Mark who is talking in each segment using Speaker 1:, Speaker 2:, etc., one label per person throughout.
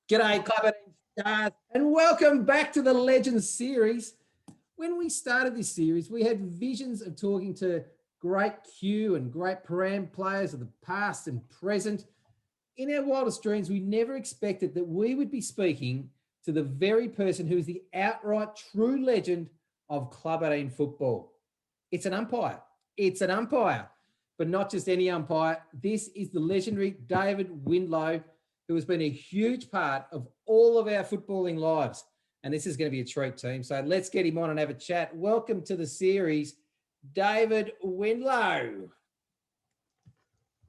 Speaker 1: G'day, Clubbies stars, and welcome back to the Legends series. When we started this series, we had visions of talking to great Q and great Param players of the past and present. In our wildest dreams, we never expected that we would be speaking to the very person who is the outright true legend of Club 18 football. It's an umpire. It's an umpire, but not just any umpire. This is the legendary David Windlow, who has been a huge part of all of our footballing lives. And this is going to be a treat, team. So let's get him on and have a chat. Welcome to the series, David Windlow.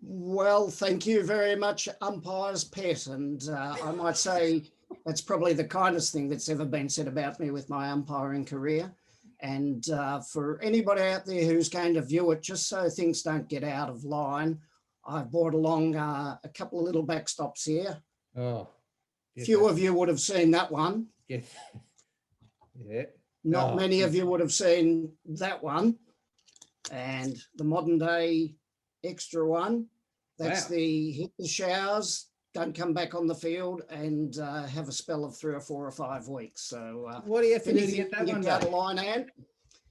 Speaker 2: Well, thank you very much, Umpire's Pet. And I might say that's probably the kindest thing that's ever been said about me with my umpiring career. And for anybody out there who's going to view it, just so things don't get out of line, I've brought along a couple of little backstops here.
Speaker 1: Oh,
Speaker 2: few of you would have seen that one.
Speaker 1: Yeah.
Speaker 2: Not many of you would have seen that one. And the modern day extra one, that's the hit the showers, don't come back on the field and have a spell of 3 or 4 or 5 weeks. So
Speaker 1: what do you have to do to get that one
Speaker 2: out of line, and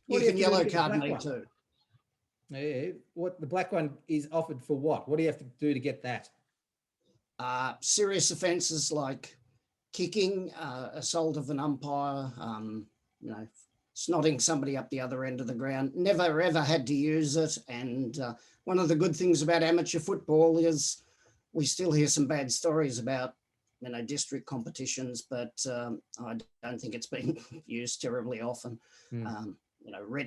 Speaker 2: you can yellow card me too.
Speaker 1: Yeah, what the black one is offered for what? What do you have to do to get that?
Speaker 2: Serious offences like kicking, assault of an umpire, snotting somebody up the other end of the ground. Never ever had to use it. And one of the good things about amateur football is we still hear some bad stories about district competitions, but I don't think it's been used terribly often.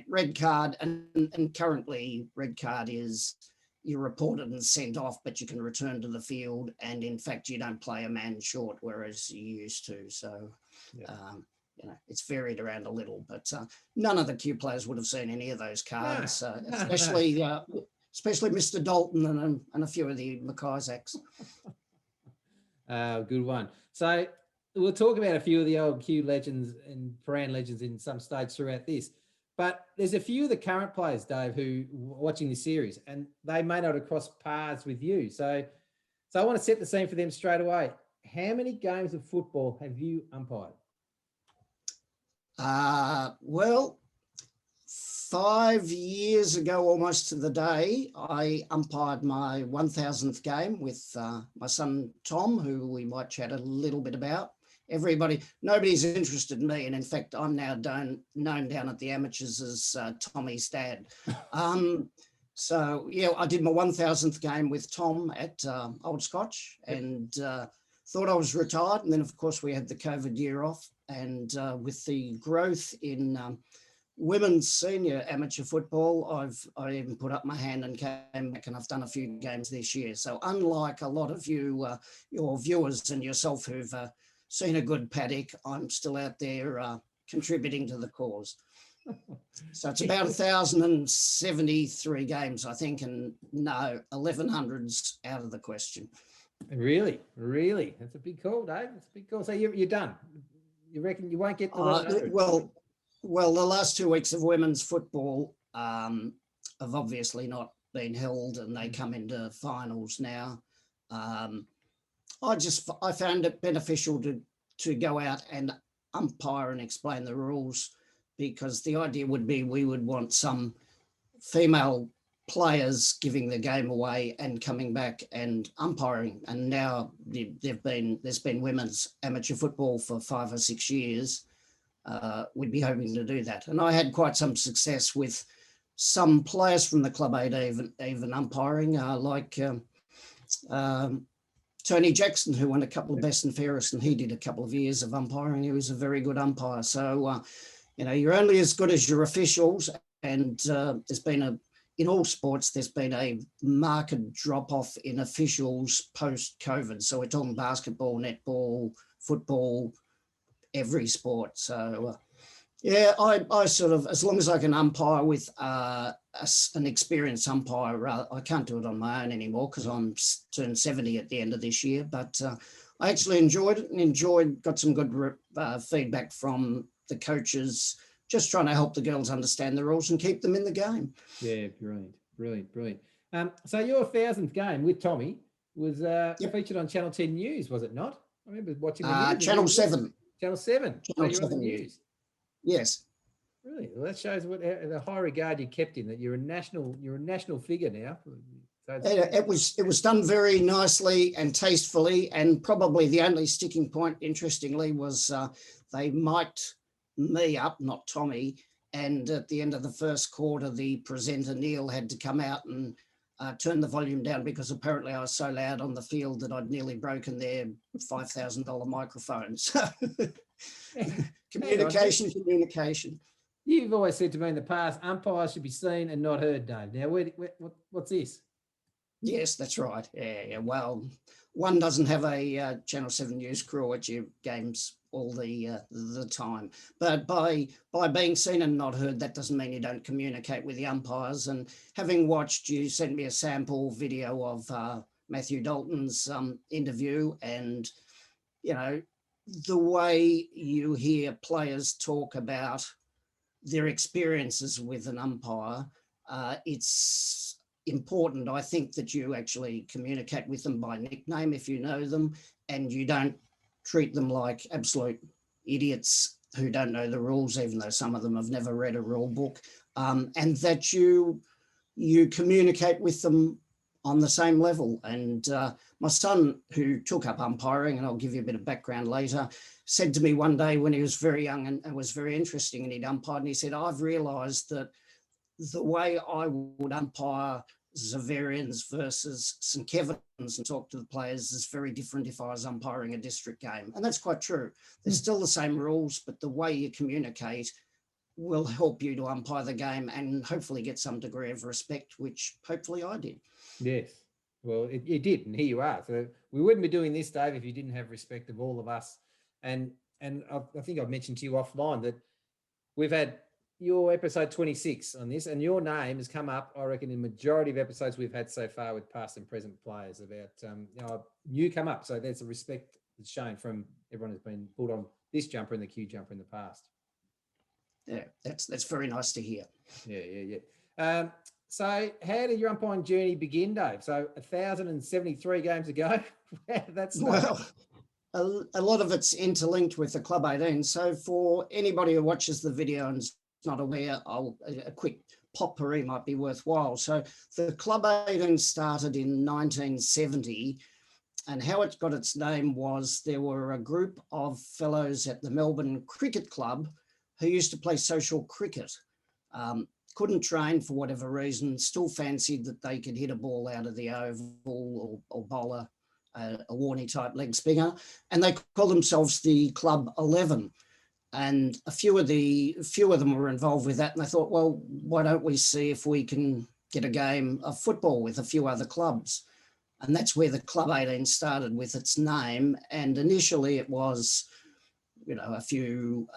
Speaker 2: Red card, and currently red card is you're reported and sent off, but you can return to the field, and in fact you don't play a man short, whereas you used to. So it's varied around a little, but none of the Q players would have seen any of those cards, especially Mr. Dalton and a few of the McIsaacs.
Speaker 1: Good one. So we'll talk about a few of the old Q legends and Paran legends in some stage throughout this. But there's a few of the current players, Dave, who are watching this series, and they may not have crossed paths with you. So I want to set the scene for them straight away. How many games of football have you umpired?
Speaker 2: Well, 5 years ago, almost to the day, I umpired my 1000th game with my son, Tom, who we might chat a little bit about. Nobody's interested in me. And in fact, I'm now known down at the amateurs as Tommy's dad. So yeah, I did my 1000th game with Tom at Old Scotch, and thought I was retired. And then of course we had the COVID year off, and with the growth in women's senior amateur football, I even put up my hand and came back, and I've done a few games this year. So unlike a lot of you, your viewers and yourself who've seen a good paddock, I'm still out there contributing to the cause. So it's about 1,073 games, I think, and no, 1,100's out of the question.
Speaker 1: Really? That's a big call, Dave. That's a big call. So you're done. You reckon you won't get to 1,100?
Speaker 2: Well, the last 2 weeks of women's football have obviously not been held, and they come into finals now. I found it beneficial to go out and umpire and explain the rules, because the idea would be we would want some female players giving the game away and coming back and umpiring. And now there's been women's amateur football for 5 or 6 years. We'd be hoping to do that. And I had quite some success with some players from the Club 8 even umpiring, like Tony Jackson, who won a couple of best and fairest, and he did a couple of years of umpiring. He was a very good umpire. So, you're only as good as your officials. And in all sports, there's been a marked drop-off in officials post-COVID. So we're talking basketball, netball, football, every sport. So, I sort of, as long as I can umpire with an experienced umpire, I can't do it on my own anymore because I'm turned 70 at the end of this year. But I actually enjoyed it and got some good feedback from the coaches, just trying to help the girls understand the rules and keep them in the game.
Speaker 1: Yeah, brilliant. So your 1000th game with Tommy was featured on Channel 10 News, was it not? I remember watching the news.
Speaker 2: Channel 7.
Speaker 1: Channel 7. Oh,
Speaker 2: Channel
Speaker 1: you're on the
Speaker 2: 7.
Speaker 1: news.
Speaker 2: Yes.
Speaker 1: Really? Well, that shows what the high regard you kept in, that you're a national figure now. So
Speaker 2: It was done very nicely and tastefully, and probably the only sticking point, interestingly, was they mic'd me up, not Tommy, and at the end of the first quarter, the presenter Neil had to come out and turn the volume down because apparently I was so loud on the field that I'd nearly broken their $5,000 microphone. So communication.
Speaker 1: You've always said to me in the past, umpires should be seen and not heard, Dave. Now, what's this?
Speaker 2: Yes, that's right. Yeah. Well, one doesn't have a Channel 7 news crew at your games all the time. But by being seen and not heard, that doesn't mean you don't communicate with the umpires. And having watched, you sent me a sample video of Matthew Dalton's interview, and, you know, the way you hear players talk about their experiences with an umpire, it's important, I think, that you actually communicate with them by nickname if you know them, and you don't treat them like absolute idiots who don't know the rules, even though some of them have never read a rule book, and that you communicate with them on the same level. And my son, who took up umpiring, and I'll give you a bit of background later, said to me one day when he was very young and was very interesting, and he'd umpired, and he said, I've realised that the way I would umpire Zaverians versus St Kevin's and talk to the players is very different if I was umpiring a district game. And that's quite true. There's still the same rules, but the way you communicate will help you to umpire the game and hopefully get some degree of respect, which hopefully I did.
Speaker 1: Yes. Well, it did, and here you are. So we wouldn't be doing this, Dave, if you didn't have respect of all of us. And I think I've mentioned to you offline that we've had your episode 26 on this, and your name has come up, I reckon, in the majority of episodes we've had so far with past and present players about you come up. So there's a respect that's shown from everyone who's been pulled on this jumper and the Q jumper in the past.
Speaker 2: Yeah, that's very nice to hear.
Speaker 1: Yeah. So how did your umpiring journey begin, Dave? So 1,073 games ago. That's
Speaker 2: well, a lot of it's interlinked with the Club 18. So for anybody who watches the video and is not aware, a quick potpourri might be worthwhile. So the Club 18 started in 1970, and how it got its name was there were a group of fellows at the Melbourne Cricket Club who used to play social cricket. Couldn't train for whatever reason, still fancied that they could hit a ball out of the oval or bowl a Warney type leg spinner, and they called themselves the Club 11. And a few of them were involved with that, and they thought, well, why don't we see if we can get a game of football with a few other clubs? And that's where the Club 18 started with its name. And initially it was, a few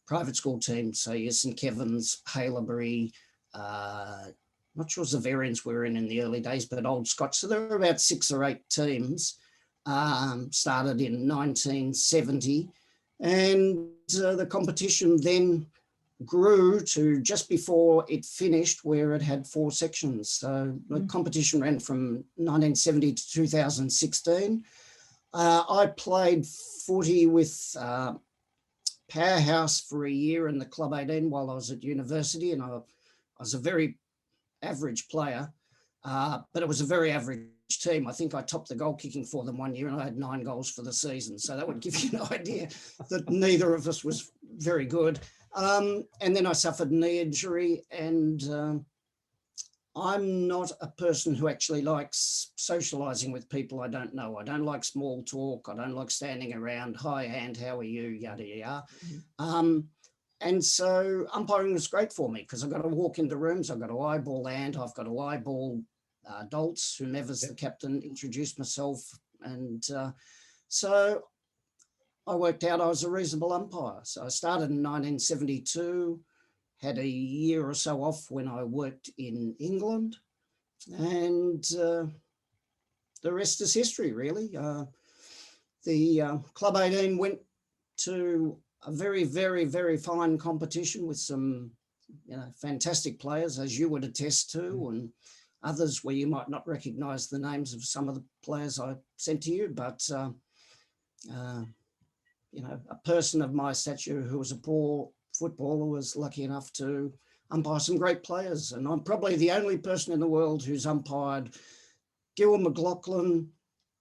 Speaker 2: private school teams, so your St Kevin's, Haileybury, not sure Zaverians were in the early days, but Old Scotch. So there were about 6 or 8 teams, started in 1970. And the competition then grew to just before it finished, where it had 4 sections. So the competition ran from 1970 to 2016. I played footy with Powerhouse for a year in the Club 18 while I was at university, and I was a very average player, but it was a very average team. I think I topped the goal kicking for them one year, and I had 9 goals for the season. So that would give you an idea that neither of us was very good. And then I suffered a knee injury, and I'm not a person who actually likes socializing with people I don't know. I don't like small talk. I don't like standing around, hi, and how are you, yada, yada. And so umpiring was great for me because I've got to walk into rooms, I've got to eyeball Ant, I've got to eyeball Dolts, whomever's the captain, introduce myself. And so I worked out I was a reasonable umpire. So I started in 1972, had a year or so off when I worked in England, and the rest is history, really. The Club 18 went to a very, very, very fine competition with some, fantastic players, as you would attest to, and others where you might not recognise the names of some of the players I sent to you. But a person of my stature who was a poor footballer was lucky enough to umpire some great players. And I'm probably the only person in the world who's umpired Gil McLaughlin,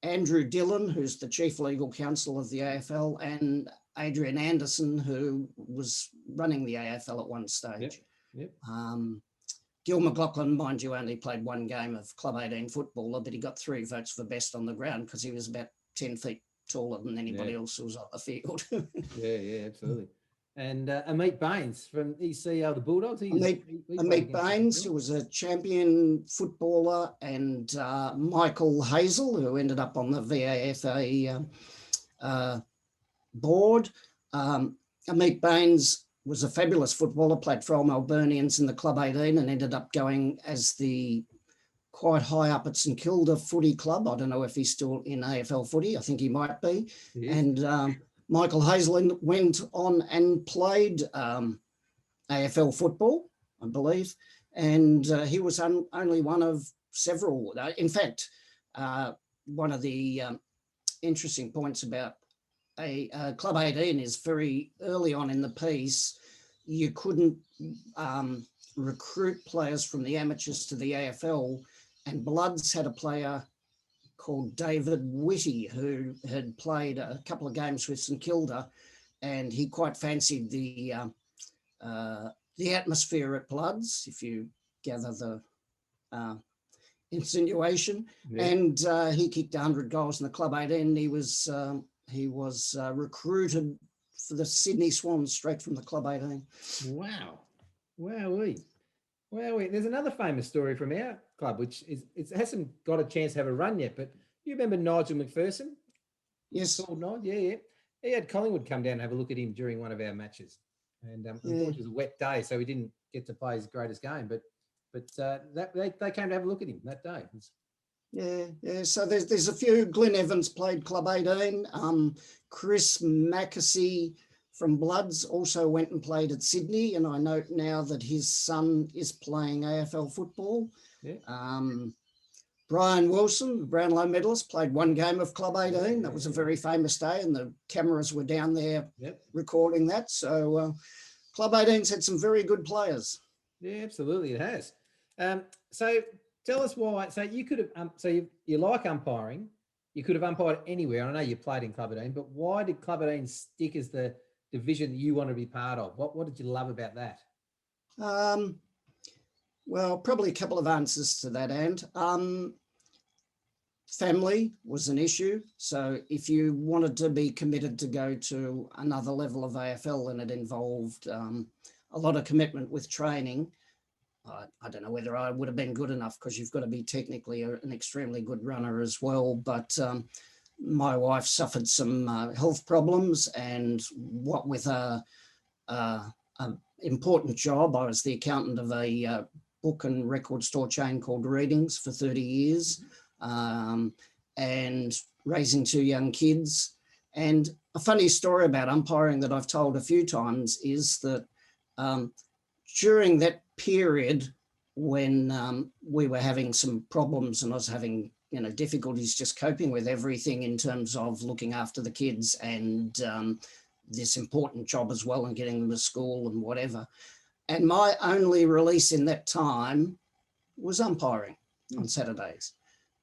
Speaker 2: Andrew Dillon, who's the chief legal counsel of the AFL, and Adrian Anderson, who was running the AFL at one stage.
Speaker 1: Yep.
Speaker 2: Gil McLaughlin, mind you, only played one game of Club 18 footballer, but he got 3 votes for best on the ground because he was about 10 feet taller than anybody else who was on the field.
Speaker 1: Yeah, absolutely. And Amit Baines from ECL, the Bulldogs.
Speaker 2: Amit Baines, who was a champion footballer, and Michael Hazel, who ended up on the VAFA board. Amit Baines was a fabulous footballer, played for Old Melburnians in the Club 18 and ended up going as the quite high up at St Kilda Footy Club. I don't know if he's still in AFL footy. I think he might be. And Michael Hazel went on and played AFL football, I believe. And he was only one of several. In fact, one of the interesting points about Club 18 is very early on in the piece, you couldn't recruit players from the amateurs to the AFL, and Bloods had a player called David Whitty who had played a couple of games with St Kilda, and he quite fancied the atmosphere at Bloods, if you gather the insinuation. And he kicked 100 goals in the Club 18. He was recruited for the Sydney Swans straight from the Club 18.
Speaker 1: Wow. Wowee. There's another famous story from our club, which it hasn't got a chance to have a run yet, but you remember Nigel McPherson?
Speaker 2: Yes.
Speaker 1: Called Nigel, yeah. He had Collingwood come down and have a look at him during one of our matches. And unfortunately, it was a wet day, so he didn't get to play his greatest game, but they came to have a look at him that day.
Speaker 2: Yeah. So there's a few. Glenn Evans played Club 18. Chris Mackesy from Bloods also went and played at Sydney, and I note now that his son is playing AFL football.
Speaker 1: Yeah.
Speaker 2: Brian Wilson, the Brownlow medalist, played one game of Club 18. That was a very famous day, and the cameras were down there recording that. So Club 18's had some very good players.
Speaker 1: Yeah, absolutely, it has. So tell us why. So you could have. You like umpiring. You could have umpired anywhere. I know you played in Club 18, but why did Club 18 stick as the division that you want to be part of? What did you love about that?
Speaker 2: Well, probably a couple of answers to that, and family was an issue. So if you wanted to be committed to go to another level of AFL, and it involved a lot of commitment with training, I don't know whether I would have been good enough, because you've got to be technically an extremely good runner as well. But my wife suffered some health problems, and what with an important job, I was the accountant of a book and record store chain called Readings for 30 years, and raising 2 young kids. And a funny story about umpiring that I've told a few times is that during that period when we were having some problems and I was having difficulties just coping with everything in terms of looking after the kids and this important job as well, and getting them to school and whatever. And my only release in that time was umpiring on Saturdays,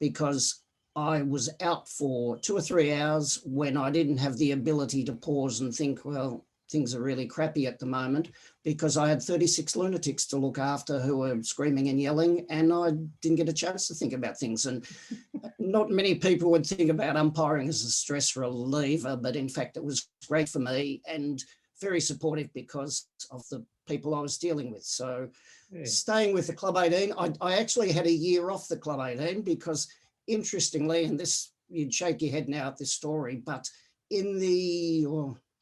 Speaker 2: because I was out for 2 or 3 hours when I didn't have the ability to pause and think, well, things are really crappy at the moment, because I had 36 lunatics to look after who were screaming and yelling, and I didn't get a chance to think about things. And not many people would think about umpiring as a stress reliever, but in fact, it was great for me and very supportive because of the people I was dealing with. So staying with the Club 18, I actually had a year off the Club 18 because, interestingly, and this, you'd shake your head now at this story, but in the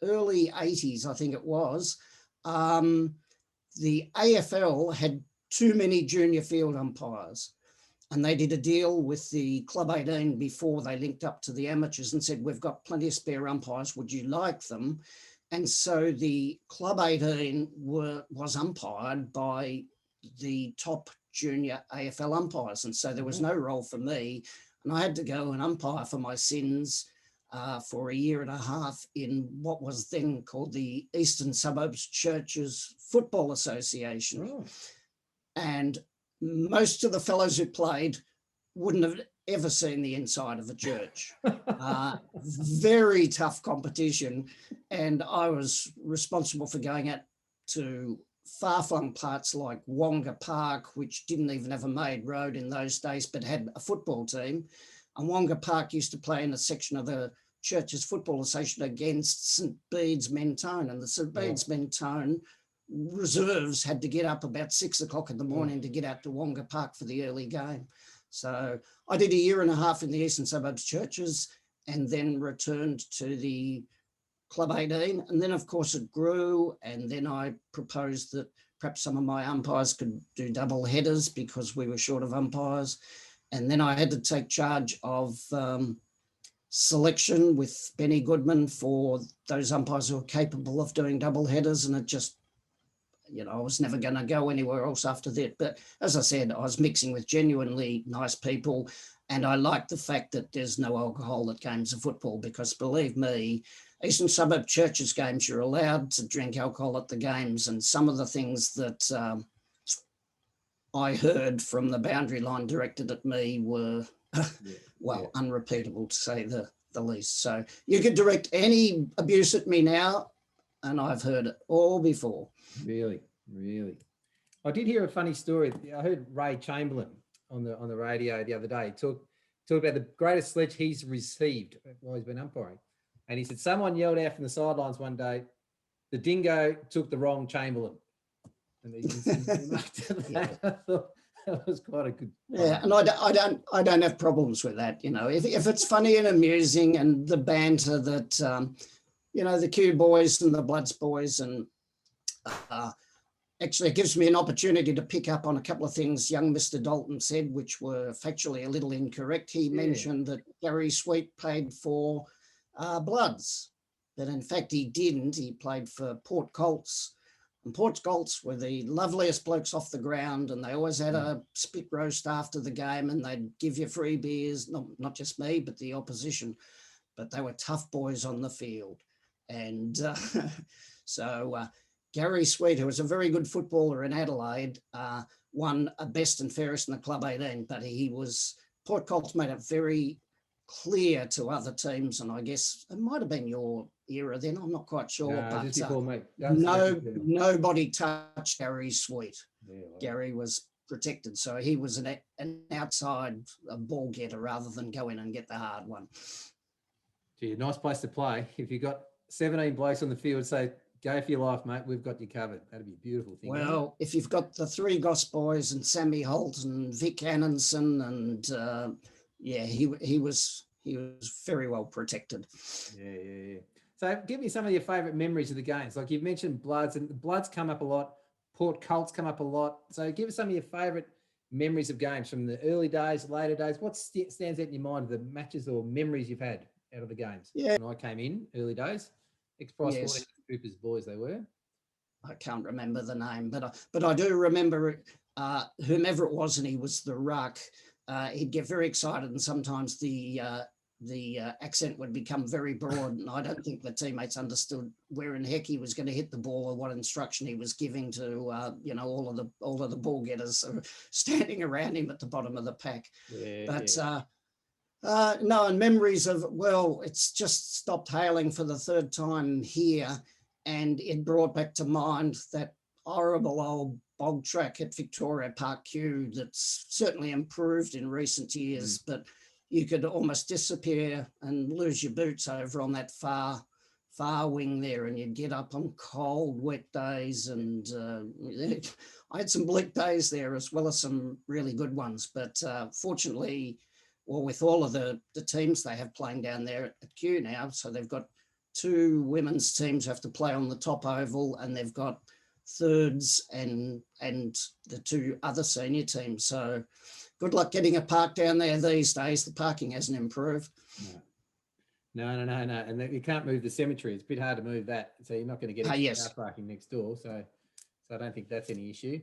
Speaker 2: early 80s, I think it was, the AFL had too many junior field umpires, and they did a deal with the Club 18 before they linked up to the amateurs and said, we've got plenty of spare umpires, would you like them? And so the Club 18 was umpired by the top junior AFL umpires. And so there was no role for me, and I had to go and umpire for my sins for a year and a half in what was then called the Eastern Suburbs Churches Football Association.
Speaker 1: Oh.
Speaker 2: And most of the fellows who played wouldn't have ever seen the inside of a church. Very tough competition. And I was responsible for going out to far-flung parts like Wonga Park, which didn't even have a made road in those days, but had a football team. And Wonga Park used to play in a section of the Churches Football Association against St Bede's Mentone. And the St Bede's Mentone reserves had to get up about 6 o'clock in the morning to get out to Wonga Park for the early game. So I did a year and a half in the Eastern Suburbs Churches and then returned to the Club 18. And then, of course, it grew. And then I proposed that perhaps some of my umpires could do double headers because we were short of umpires. And then I had to take charge of selection with Benny Goodman for those umpires who are capable of doing double headers. And it just, I was never going to go anywhere else after that. But as I said, I was mixing with genuinely nice people. And I like the fact that there's no alcohol at games of football because, believe me, Eastern Suburb Churches games, you're allowed to drink alcohol at the games. And some of the things that I heard from the boundary line directed at me were, unrepeatable to say the least. So you could direct any abuse at me now, and I've heard it all before.
Speaker 1: Really? I did hear a funny story. I heard Ray Chamberlain on the radio the other day talk about the greatest sledge he's received while he's been umpiring. And he said someone yelled out from the sidelines one day, "The dingo took the wrong Chamberlain." And he I thought that was quite a good.
Speaker 2: Yeah, and I don't have problems with that. If it's funny and amusing and the banter that the Q boys and the Bloods boys, and actually it gives me an opportunity to pick up on a couple of things young Mr. Dalton said, which were factually a little incorrect. He mentioned that Gary Sweet played for Bloods, but in fact he didn't. He played for Port Colts. And Port Colts were the loveliest blokes off the ground, and they always had a spit roast after the game, and they'd give you free beers, not just me, but the opposition. But they were tough boys on the field. And so Gary Sweet, who was a very good footballer in Adelaide, won a best and fairest in the Club 18, but Port Colts made it very clear to other teams, and I guess it might have been your era then, I'm not quite sure.
Speaker 1: No,
Speaker 2: but
Speaker 1: just before me.
Speaker 2: Nobody touched Gary Sweet. Gary was protected, so he was an outside ball getter rather than go in and get the hard one.
Speaker 1: Gee, nice place to play. If you've got 17 blokes on the field, say, "Go for your life, mate. We've got you covered." That'd be a beautiful thing.
Speaker 2: Well, if you've got the three Goss boys and Sammy Holt and Vic Annanson and he was very well protected.
Speaker 1: Yeah. So give me some of your favourite memories of the games. Like you've mentioned Bloods, and the Bloods come up a lot. Port Colts come up a lot. So give us some of your favourite memories of games from the early days, later days. What stands out in your mind of the matches or memories you've had out of the games?
Speaker 2: Yeah.
Speaker 1: When I came in, early days, ex-Price Troopers boys they were.
Speaker 2: I can't remember the name, but I do remember whomever it was, and he was the ruck. He'd get very excited, and sometimes the accent would become very broad, and I don't think the teammates understood where in heck he was going to hit the ball or what instruction he was giving to all of the ball getters standing around him at the bottom of the pack. No, and memories of, it's just stopped hailing for the third time here, and it brought back to mind that horrible old bog track at Victoria Park Q that's certainly improved in recent years, but you could almost disappear and lose your boots over on that far wing there, and you'd get up on cold, wet days. And I had some bleak days there as well as some really good ones. But fortunately, with all of the teams they have playing down there at Q now, so they've got two women's teams who have to play on the top oval, and they've got thirds and the two other senior teams. So good luck getting a park down there these days. The parking hasn't improved.
Speaker 1: No. And you can't move the cemetery. It's a bit hard to move that. So you're not going to get car parking next door. So I don't think that's any issue.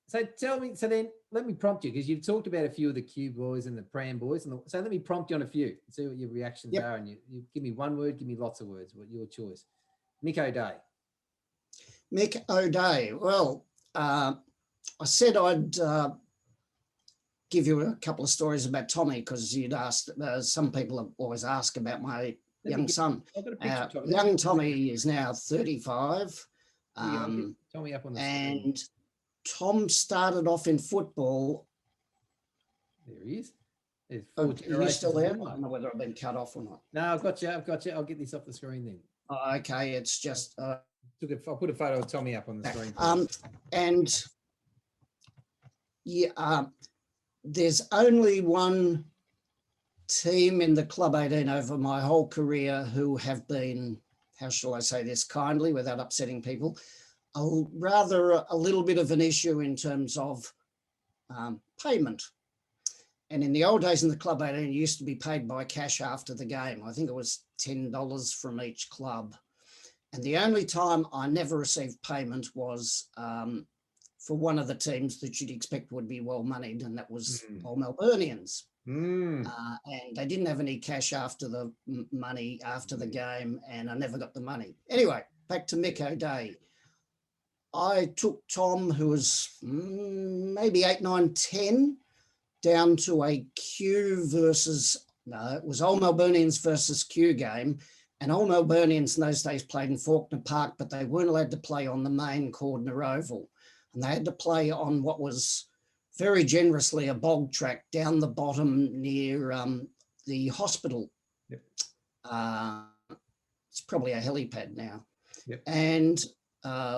Speaker 1: So tell me, so then let me prompt you, because you've talked about a few of the Q boys and the Pram boys. So let me prompt you on a few and see what your reactions
Speaker 2: Yep.
Speaker 1: are. And you give me one word, give me lots of words, what your choice. Mick O'Day.
Speaker 2: Mick O'Day. Well, I said I'd give you a couple of stories about Tommy, because you'd asked, some people have always asked about my young son.
Speaker 1: I've got a picture of Tommy.
Speaker 2: Young Tommy is now 35.
Speaker 1: Tommy up on the screen.
Speaker 2: And Tom started off in football.
Speaker 1: There he is. There's
Speaker 2: Are
Speaker 1: four
Speaker 2: you
Speaker 1: generations
Speaker 2: still
Speaker 1: of
Speaker 2: there? I
Speaker 1: Windlow.
Speaker 2: don't know whether I've been cut off or not.
Speaker 1: No, I've got you. I'll get this off the screen then.
Speaker 2: Okay, it's just...
Speaker 1: I'll put a photo of Tommy up on the screen.
Speaker 2: And yeah, there's only one team in the Club 18 over my whole career who have been, how shall I say this kindly without upsetting people, a little bit of an issue in terms of payment. And in the old days in the Club 18, it used to be paid by cash after the game. I think it was $10 from each club. And the only time I never received payment was for one of the teams that you'd expect would be well moneyed, and that was Old Melburnians. And they didn't have any cash after the money after the game, and I never got the money. Anyway, back to Mick O'Day. I took Tom, who was maybe 8, 9, 10, down to a Q versus, no, it was Old Melburnians versus Q game. And Old Melburnians in those days played in Faulkner Park, but they weren't allowed to play on the main Cordner Oval. And they had to play on what was very generously a bog track down the bottom near the hospital.
Speaker 1: Yep.
Speaker 2: It's probably a helipad now.
Speaker 1: Yep.
Speaker 2: And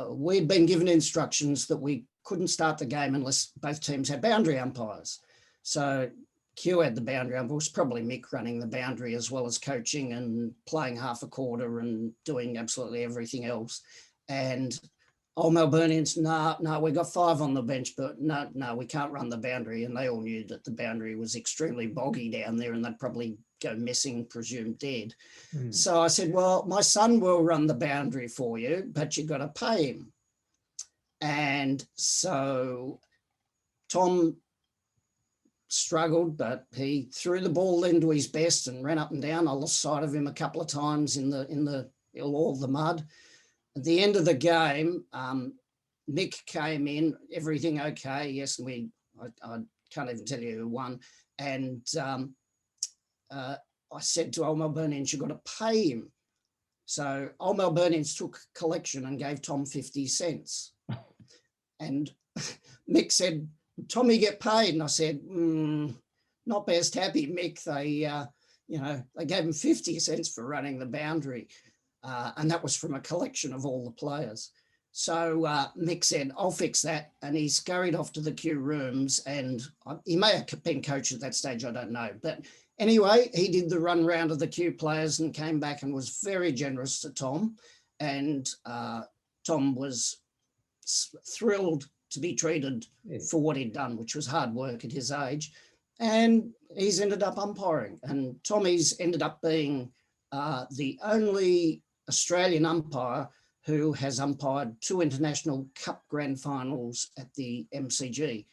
Speaker 2: we'd been given instructions that we couldn't start the game unless both teams had boundary umpires. So Q had the boundary umpire. It was probably Mick running the boundary as well as coaching and playing half a quarter and doing absolutely everything else. And Old Melburnians, no, we got 5 on the bench, but no, we can't run the boundary. And they all knew that the boundary was extremely boggy down there and they'd probably go missing, presumed dead. So I said, well, my son will run the boundary for you, but you've got to pay him. And so Tom struggled, but he threw the ball into his best and ran up and down. I lost sight of him a couple of times in all the mud. At the end of the game, Mick came in, everything okay. Yes, I can't even tell you who won. And I said to Old Melburnians, you've got to pay him. So Old Melburnians took collection and gave Tom 50 cents. And Mick said, Tommy get paid? And I said, not best happy, Mick. They gave him 50 cents for running the boundary. And that was from a collection of all the players. So Mick said, I'll fix that. And he scurried off to the Q rooms, and he may have been coach at that stage, I don't know. But anyway, he did the run round of the Q players and came back and was very generous to Tom. And Tom was thrilled to be treated for what he'd done, which was hard work at his age. And he's ended up umpiring. And Tommy's ended up being the only Australian umpire who has umpired 2 International Cup Grand Finals at the MCG.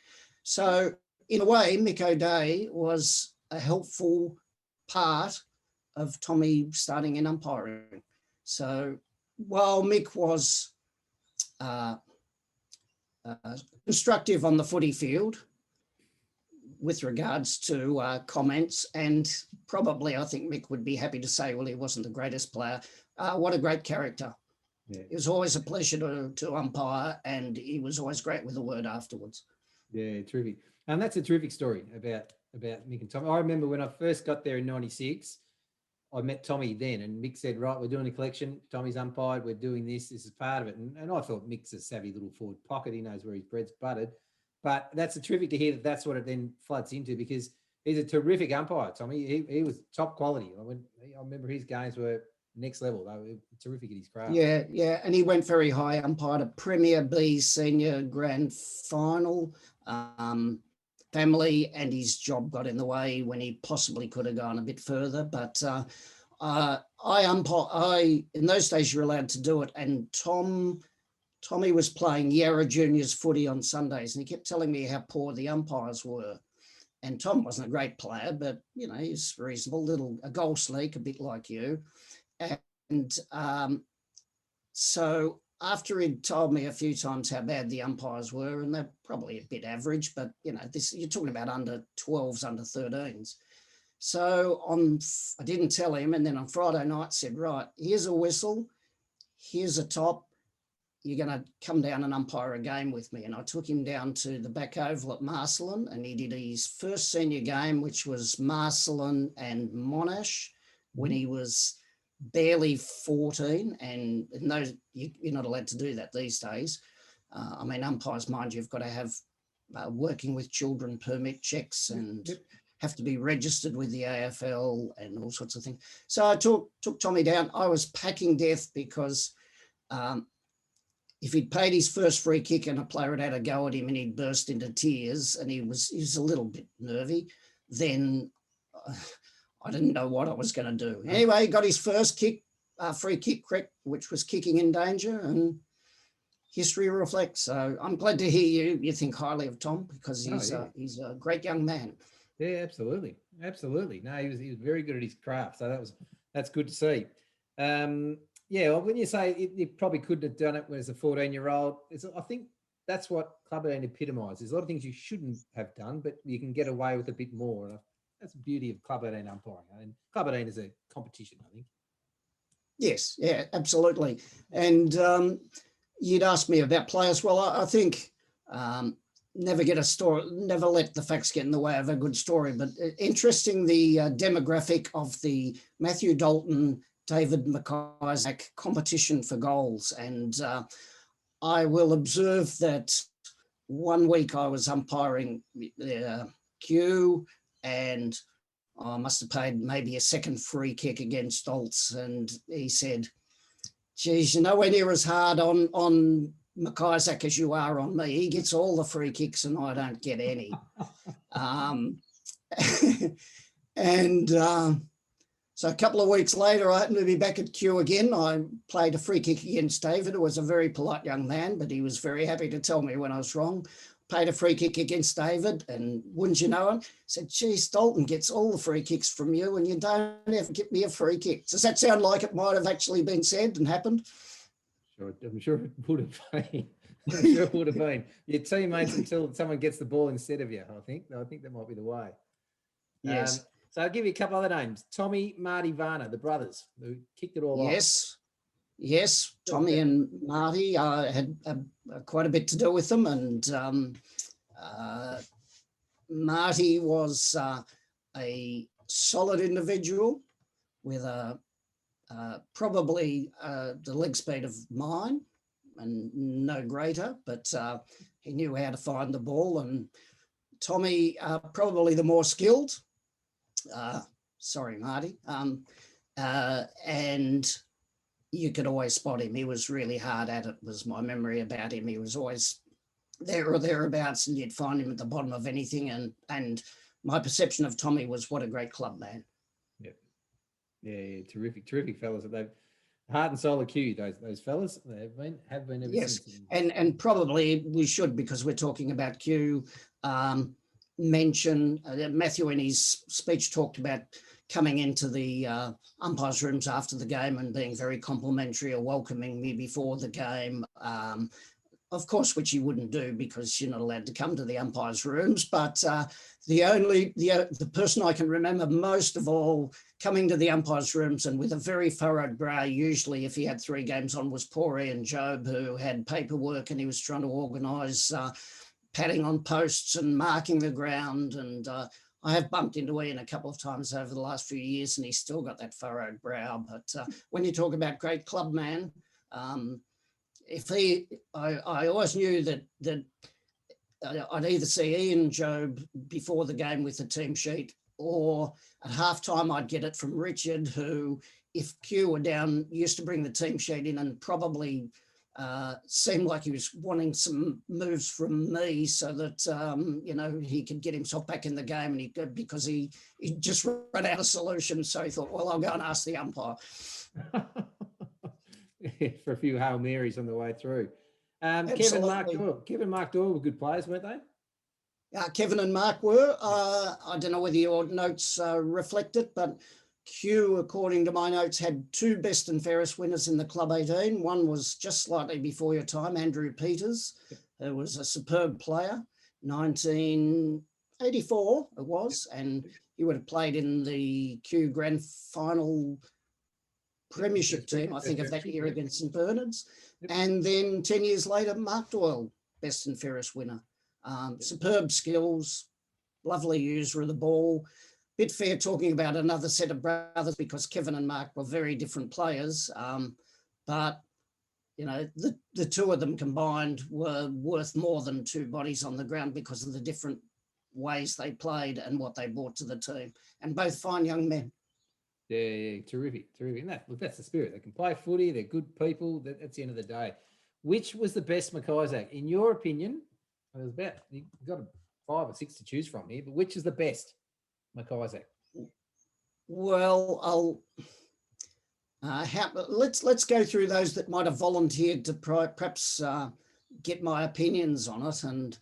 Speaker 2: So in a way, Mick O'Day was a helpful part of Tommy starting in umpiring. So while Mick was constructive on the footy field with regards to comments, and probably I think Mick would be happy to say, well, he wasn't the greatest player. What a great character. Yeah. It was always a pleasure to umpire, and he was always great with a word afterwards.
Speaker 1: Yeah, terrific. And that's a terrific story about Mick and Tommy. I remember when I first got there in 96, I met Tommy then, and Mick said, right, we're doing a collection. Tommy's umpired. We're doing this. This is part of it. And I thought Mick's a savvy little forward pocket. He knows where his bread's buttered. But that's terrific to hear that that's what it then floods into, because he's a terrific umpire, Tommy. He was top quality. I remember his games were next level. They were terrific at his craft.
Speaker 2: Yeah. And he went very high, umpired a Premier B Senior Grand Final. Family and his job got in the way when he possibly could have gone a bit further. But I in those days you're allowed to do it. And Tom Tommy was playing Yarra Juniors footy on Sundays, and he kept telling me how poor the umpires were. And Tom wasn't a great player, but, you know, he's reasonable, a goal sneak, a bit like you. And so after he'd told me a few times how bad the umpires were, and they're probably a bit average, but, you know, this you're talking about under 12s, under 13s. So I didn't tell him, and then on Friday night said, right, here's a whistle, here's a top, you're going to come down and umpire a game with me. And I took him down to the back oval at Marcelin, and he did his first senior game, which was Marcelin and Monash, when he was barely 14. And those, you're not allowed to do that these days. I mean, umpires, mind you, you've got to have working with children permit checks and have to be registered with the AFL and all sorts of things. So I took Tommy down. I was packing death because if he'd paid his first free kick and a player had had a go at him and he'd burst into tears and he was a little bit nervy, then I didn't know what I was going to do. Anyway, he got his first free kick correct, which was kicking in danger, and history reflects. So I'm glad to hear you think highly of Tom, because he's a great young man.
Speaker 1: Yeah, absolutely. No, he was very good at his craft. So that's good to see. Yeah, well, when you say you probably couldn't have done it as a 14-year-old, I think that's what Clubbies epitomises. There's a lot of things you shouldn't have done, but you can get away with a bit more. And that's the beauty of Clubbies umpiring. I mean, Clubbies is a competition, I think.
Speaker 2: Yes, yeah, absolutely. And you'd ask me about players. Well, I think never let the facts get in the way of a good story. But interesting, the demographic of the Matthew Dalton, David McIsaac competition for goals. And I will observe that one week I was umpiring Q, and I must have paid maybe a second free kick against Daltz. And he said, geez, you're nowhere near as hard on McIsaac as you are on me. He gets all the free kicks and I don't get any. So a couple of weeks later, I happened to be back at Q again. I played a free kick against David, who was a very polite young man, but he was very happy to tell me when I was wrong. Played a free kick against David, and wouldn't you know it, said, geez, Dalton gets all the free kicks from you and you don't ever get me a free kick. Does that sound like it might have actually been said and happened?
Speaker 1: Sure, I'm sure it would have been. I'm sure it would have been. Your teammates until someone gets the ball instead of you, I think. I think that might be the way.
Speaker 2: Yes.
Speaker 1: So I'll give you a couple other names. Tommy, Marty, Varner, the brothers who kicked it all off.
Speaker 2: Yes. Tommy and Marty had quite a bit to do with them. And Marty was a solid individual with probably the leg speed of mine and no greater, but he knew how to find the ball. And Tommy, probably the more skilled. Sorry, Marty. And you could always spot him. He was really hard at it, was my memory about him. He was always there or thereabouts, and you'd find him at the bottom of anything. And my perception of Tommy was what a great club man.
Speaker 1: Yeah, terrific fellas. They've heart and soul of Q, those fellas. They have been ever
Speaker 2: yes,
Speaker 1: since.
Speaker 2: And probably we should, because we're talking about Q, mention Matthew in his speech talked about coming into the umpires' rooms after the game and being very complimentary or welcoming me before the game. Of course, which you wouldn't do because you're not allowed to come to the umpires' rooms. But the person I can remember most of all coming to the umpires' rooms and with a very furrowed brow, usually if he had 3 games on, was poor Ian Job, who had paperwork and he was trying to organise padding on posts and marking the ground. And I have bumped into Ian a couple of times over the last few years, and he's still got that furrowed brow. But when you talk about great club man, I always knew that I'd either see Ian Job before the game with the team sheet, or at halftime I'd get it from Richard, who, if Q were down, used to bring the team sheet in and probably seemed like he was wanting some moves from me so that he could get himself back in the game, and because he just ran out of solutions, so he thought, well, I'll go and ask the umpire.
Speaker 1: For a few Hail Marys on the way through. Kevin and Mark
Speaker 2: Absolutely.
Speaker 1: Doyle. Kevin and Mark Doyle were good players, weren't they?
Speaker 2: Kevin and Mark were. I don't know whether your notes reflect it, but Q, according to my notes, had 2 best and fairest winners in the Club 18. One was just slightly before your time, Andrew Peters, who was a superb player, 1984 it was, and he would have played in the Q Grand Final Premiership team, I think, of that year against St Bernard's. And then 10 years later, Mark Doyle, best and fairest winner. Superb skills, lovely user of the ball. Bit fair talking about another set of brothers because Kevin and Mark were very different players. But, you know, the 2 of them combined were worth more than 2 bodies on the ground because of the different ways they played and what they brought to the team. And both fine young men.
Speaker 1: Yeah, terrific. And that's the spirit. They can play footy. They're good people. That's the end of the day. Which was the best McIsaac, in your opinion? There's about, you've got 5 or 6 to choose from here, but which is the best McIsaac?
Speaker 2: Well, let's go through those that might have volunteered to perhaps get my opinions on it. And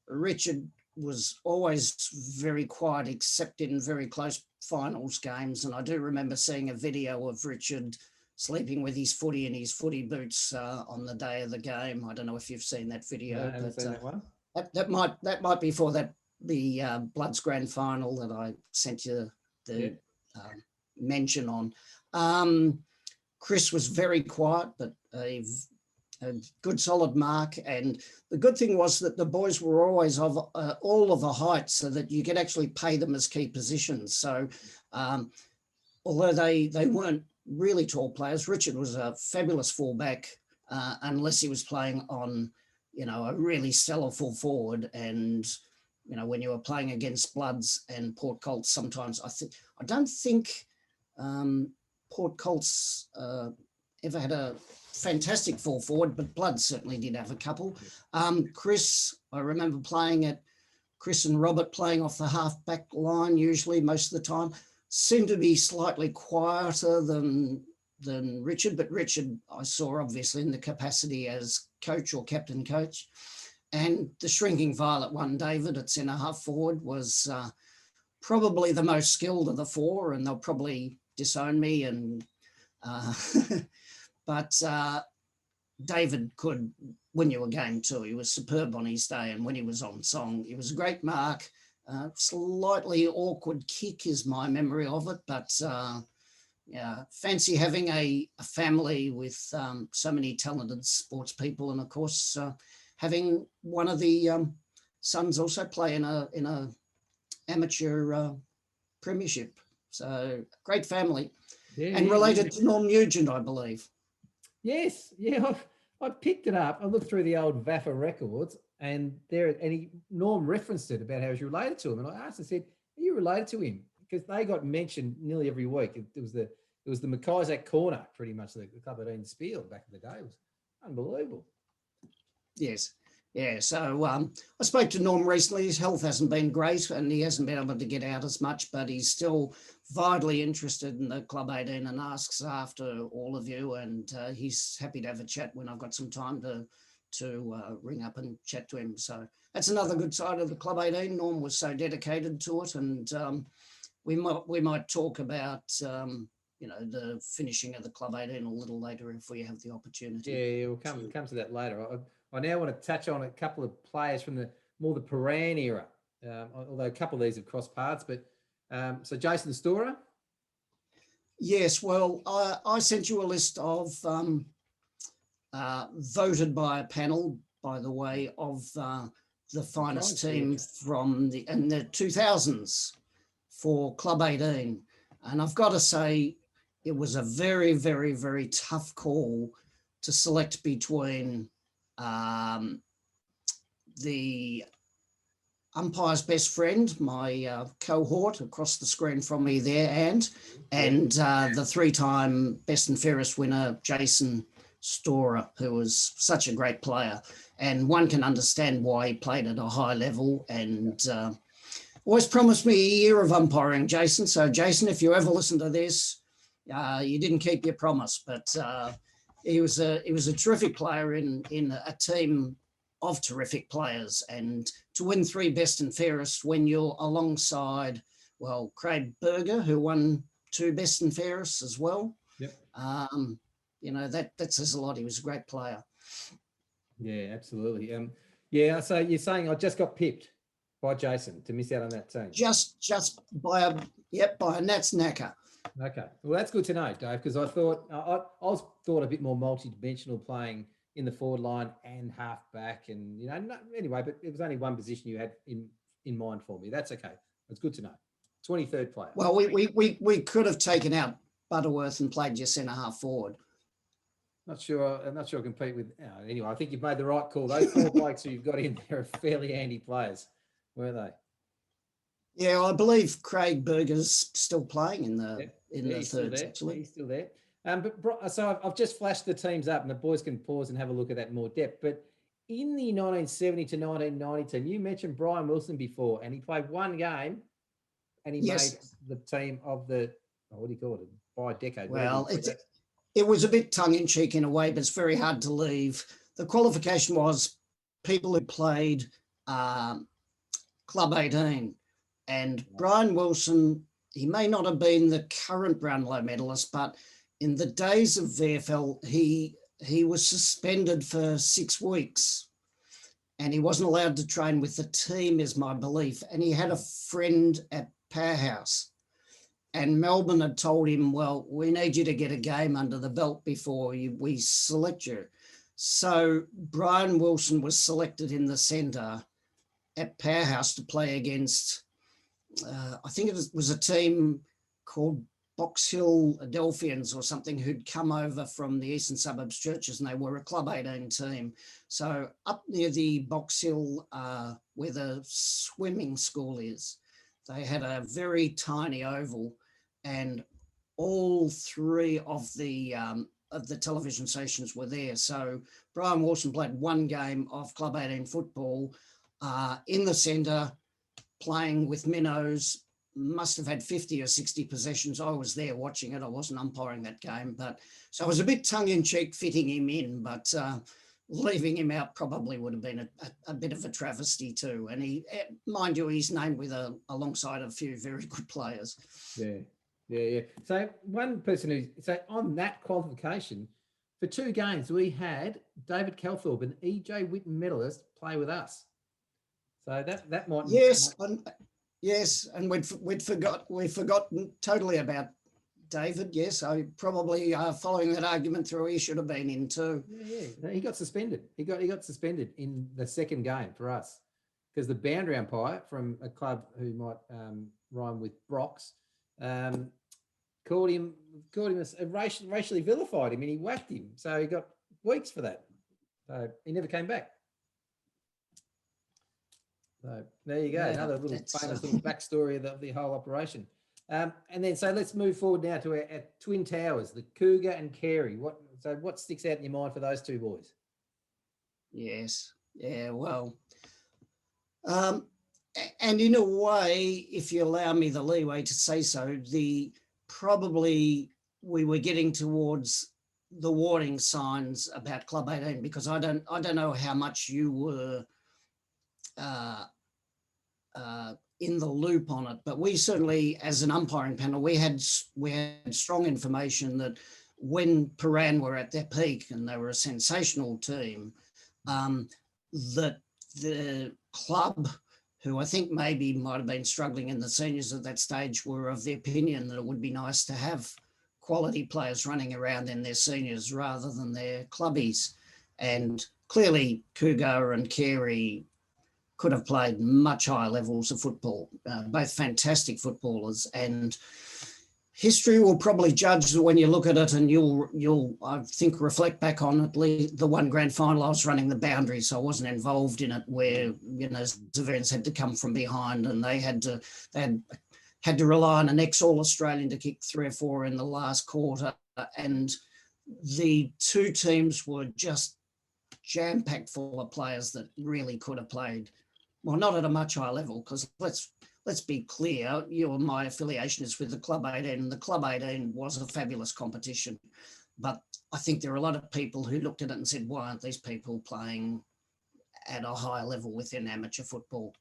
Speaker 2: Richard was always very quiet, except in very close finals games. And I do remember seeing a video of Richard sleeping with his footy in his footy boots on the day of the game. I don't know if you've seen that video.
Speaker 1: No, I haven't seen that one.
Speaker 2: That might be for the Bloods Grand Final that I sent you the mention on. Chris was very quiet, but a good solid mark. And the good thing was that the boys were always of all of a height so that you could actually pay them as key positions. So although they weren't really tall players, Richard was a fabulous fullback unless he was playing on, you know, a really stellar full forward. And, you know, when you were playing against Bloods and Port Colts, sometimes I don't think Port Colts ever had a fantastic full forward, but Bloods certainly did have a couple. Chris, I remember Chris and Robert playing off the half back line usually most of the time, seemed to be slightly quieter than Richard, but Richard I saw obviously in the capacity as coach or captain coach. And the shrinking violet one, David, at centre half forward, was probably the most skilled of the 4, and they'll probably disown me. And but David could win you a game too. He was superb on his day, and when he was on song, he was a great mark. Slightly awkward kick is my memory of it, but yeah, fancy having a family with so many talented sports people, and of course having one of the sons also play in a amateur premiership. So great family, and related to Norm Nugent, I believe.
Speaker 1: Yes, yeah, I picked it up. I looked through the old VAFA records, and Norm referenced it about how he was related to him, and I asked, I said, "Are you related to him?" Because they got mentioned nearly every week. It was the McIsaac corner, pretty much the Club 18 spiel back in the day. It was unbelievable.
Speaker 2: Yes. Yeah. So I spoke to Norm recently. His health hasn't been great and he hasn't been able to get out as much, but he's still vitally interested in the Club 18 and asks after all of you. And he's happy to have a chat when I've got some time to ring up and chat to him. So that's another good side of the Club 18. Norm was so dedicated to it. And we might talk about, the finishing of the Club 18 a little later if we have the opportunity.
Speaker 1: Yeah, we'll come to that later. I now want to touch on a couple of players from the Paran era, although a couple of these have crossed paths. But so Jason Storer.
Speaker 2: Yes, well, I sent you a list of voted by a panel, by the way, of the finest team from in the 2000s for Club 18. And I've got to say, it was a very, very, very tough call to select between the umpire's best friend, my cohort across the screen from me there, and the 3-time best and fairest winner, Jason Storer, who was such a great player. And one can understand why he played at a high level and always promised me a year of umpiring, Jason. So, Jason, if you ever listen to this, you didn't keep your promise, but he was a terrific player in a team of terrific players, and to win 3 best and fairest when you're alongside, well, Craig Berger, who won 2 best and fairest as well.
Speaker 1: Yep.
Speaker 2: That says a lot. He was a great player.
Speaker 1: Yeah, absolutely. Yeah, so you're saying I just got pipped by Jason to miss out on that team.
Speaker 2: Just by a Nats knacker.
Speaker 1: Okay, well that's good to know, Dave, because I thought I was thought a bit more multi-dimensional playing in the forward line and half back, and anyway, but it was only one position you had in mind for me. That's okay. It's good to know. 23rd player.
Speaker 2: Well, we could have taken out Butterworth and played your centre half forward.
Speaker 1: I'm not sure I compete with. Anyway, I think you've made the right call. Those 4 blokes who you've got in there are fairly handy players, were they?
Speaker 2: Yeah, I believe Craig Berger's still playing in the thirds.
Speaker 1: Actually, he's still there. So I've just flashed the teams up, and the boys can pause and have a look at that in more depth. But in the 1970 to 1990 team, you mentioned Brian Wilson before, and he played 1 game, and he made the team of the what do you call it? By a decade.
Speaker 2: Well, it was a bit tongue-in-cheek in a way, but it's very hard to leave. The qualification was people who played Club 18. And Brian Wilson, he may not have been the current Brownlow medalist, but in the days of VFL, he was suspended for 6 weeks and he wasn't allowed to train with the team, is my belief. And he had a friend at Powerhouse. And Melbourne had told him, well, we need you to get a game under the belt before we select you. So Brian Wilson was selected in the centre at Powerhouse to play against, I think it was a team called Box Hill Adelphians or something who'd come over from the Eastern Suburbs Churches, and they were a Club 18 team. So up near the Box Hill, where the swimming school is, they had a very tiny oval, and all 3 of the television stations were there. So Brian Wilson played 1 game of Club 18 football in the centre, playing with minnows. Must have had 50 or 60 possessions. I was there watching it. I wasn't umpiring that game, but so I was a bit tongue-in-cheek fitting him in, but leaving him out probably would have been a bit of a travesty too. And he, mind you, he's named with alongside a few very good players.
Speaker 1: Yeah. So one person so on that qualification, for 2 games, we had David Calthorpe, an EJ Whitten medalist, play with us. So that might...
Speaker 2: Yes, and we'd forgotten totally about David. Yes, I probably following that argument through, he should have been in too.
Speaker 1: Yeah. He got suspended. He got suspended in the 2nd game for us because the boundary umpire from a club who might rhyme with Brox called him racially vilified him, and he whacked him. So he got weeks for that. So he never came back. So there you go, another little famous little backstory of the whole operation. And then, so let's move forward now to our Twin Towers, the Cougar and Carey. What sticks out in your mind for those 2 boys?
Speaker 2: Yes, yeah, well, and in a way, if you allow me the leeway to say so, probably we were getting towards the warning signs about Club 18, because I don't know how much you were in the loop on it, but we certainly, as an umpiring panel, we had strong information that when Paran were at their peak and they were a sensational team, that the club, who I think maybe might have been struggling in the seniors at that stage, were of the opinion that it would be nice to have quality players running around in their seniors rather than their clubbies. And clearly Cougar and Carey could have played much higher levels of football, both fantastic footballers, and history will probably judge when you look at it, and you'll I think reflect back on at least the 1 grand final. I was running the boundary, so I wasn't involved in it, where Zaverians had to come from behind and they had to rely on an ex-All Australian to kick 3 or 4 in the last quarter, and the 2 teams were just jam-packed full of players that really could have played. Well, not at a much higher level, because let's be clear, my affiliation is with the Club 18, and the Club 18 was a fabulous competition. But I think there are a lot of people who looked at it and said, why aren't these people playing at a higher level within amateur football?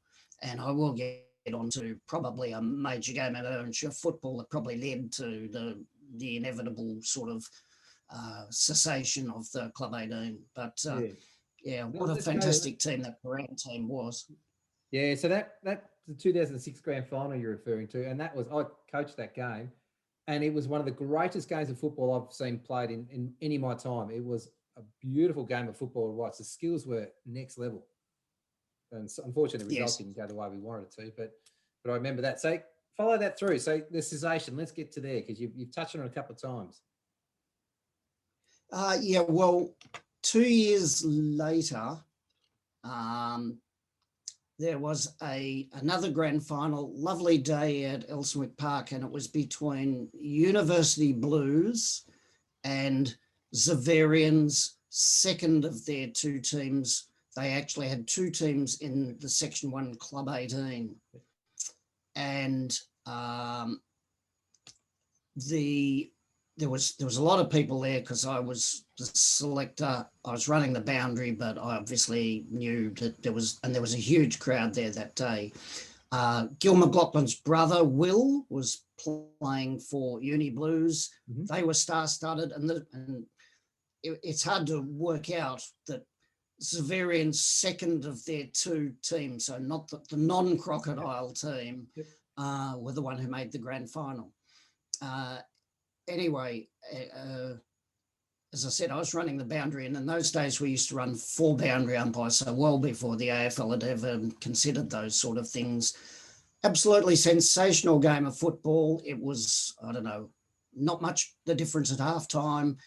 Speaker 2: And I will get on to probably a major game of amateur football that probably led to the inevitable sort of cessation of the Club 18. But yeah, what a fantastic team that Paran team was.
Speaker 1: Yeah, so that's the 2006 grand final you're referring to, and that was, I coached that game, and it was one of the greatest games of football I've seen played in any of my time. It was a beautiful game of football to watch. The skills were next level, and so unfortunately, the result didn't go the way we wanted it to. But I remember that. So follow that through. So the cessation. Let's get to there because you've touched on it a couple of times.
Speaker 2: Yeah, well, 2 years later, there was another grand final, lovely day at Elswick Park, and it was between University Blues and Zaverians, second of their two teams. They actually had two teams in the Section 1 Club 18. And there was a lot of people there because I was the selector. I was running the boundary, but I obviously knew that there was a huge crowd there that day. Gil McLaughlin's brother, Will, was playing for Uni Blues. Mm-hmm. They were star-studded, and it's hard to work out that Zaverian's second of their two teams, so not the non-crocodile team, were the one who made the grand final. Anyway, as I said, I was running the boundary, and in those days we used to run 4 boundary umpires, so well before the AFL had ever considered those sort of things. Absolutely sensational game of football. It was, I don't know, not much the difference at halftime,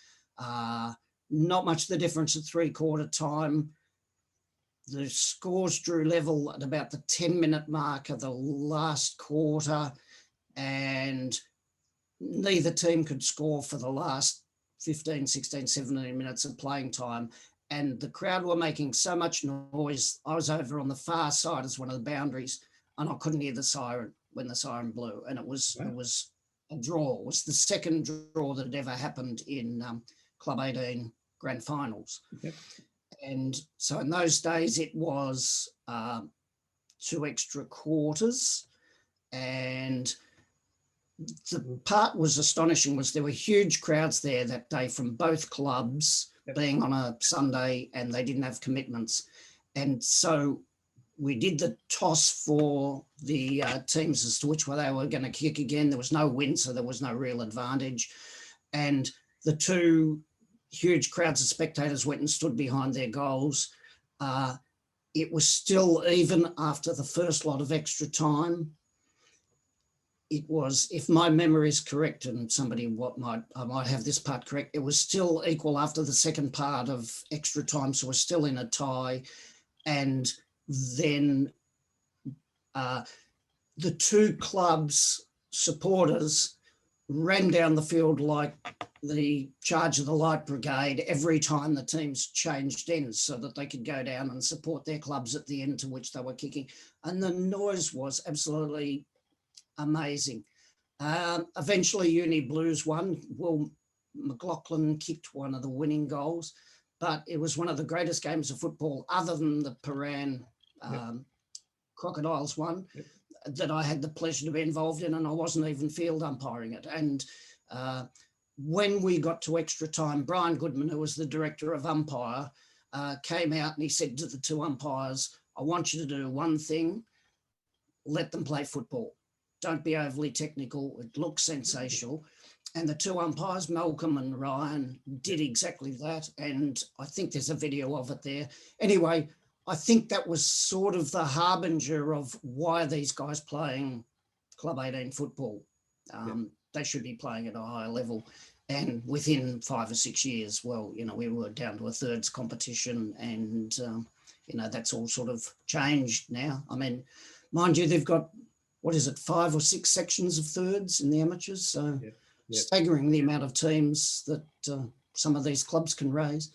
Speaker 2: not much the difference at three-quarter time. The scores drew level at about the 10-minute mark of the last quarter, and neither team could score for the last 15, 16, 17 minutes of playing time. And the crowd were making so much noise. I was over on the far side as one of the boundaries, and I couldn't hear the siren when the siren blew. And it was a draw. It was the second draw that had ever happened in Club 18 grand finals. Yep. And so in those days, it was 2 extra quarters. And the part was astonishing was there were huge crowds there that day from both clubs, being on a Sunday, and they didn't have commitments. And so we did the toss for the teams as to which way they were going to kick again. There was no win, so there was no real advantage. And the two huge crowds of spectators went and stood behind their goals. It was still even after the first lot of extra time. It was, if my memory is correct, and I might have this part correct, it was still equal after the second part of extra time, so we're still in a tie. And then the two clubs' supporters ran down the field like the charge of the Light Brigade every time the teams changed ends so that they could go down and support their clubs at the end to which they were kicking. And the noise was absolutely amazing. Eventually Uni Blues won. Will McLaughlin kicked one of the winning goals, but it was one of the greatest games of football other than the Paran Crocodiles one that I had the pleasure to be involved in, and I wasn't even field umpiring it. And when we got to extra time, Brian Goodman, who was the director of umpire, came out and he said to the two umpires, I want you to do one thing, let them play football. Don't be overly technical. It looks sensational. And the two umpires, Malcolm and Ryan, did exactly that. And I think there's a video of it there. Anyway, I think that was sort of the harbinger of why these guys playing Club 18 football. They should be playing at a higher level. And within 5 or 6 years, well, we were down to a thirds competition, and, that's all sort of changed now. I mean, mind you, they've got, 5 or 6 sections of thirds in the amateurs. So staggering the amount of teams that some of these clubs can raise.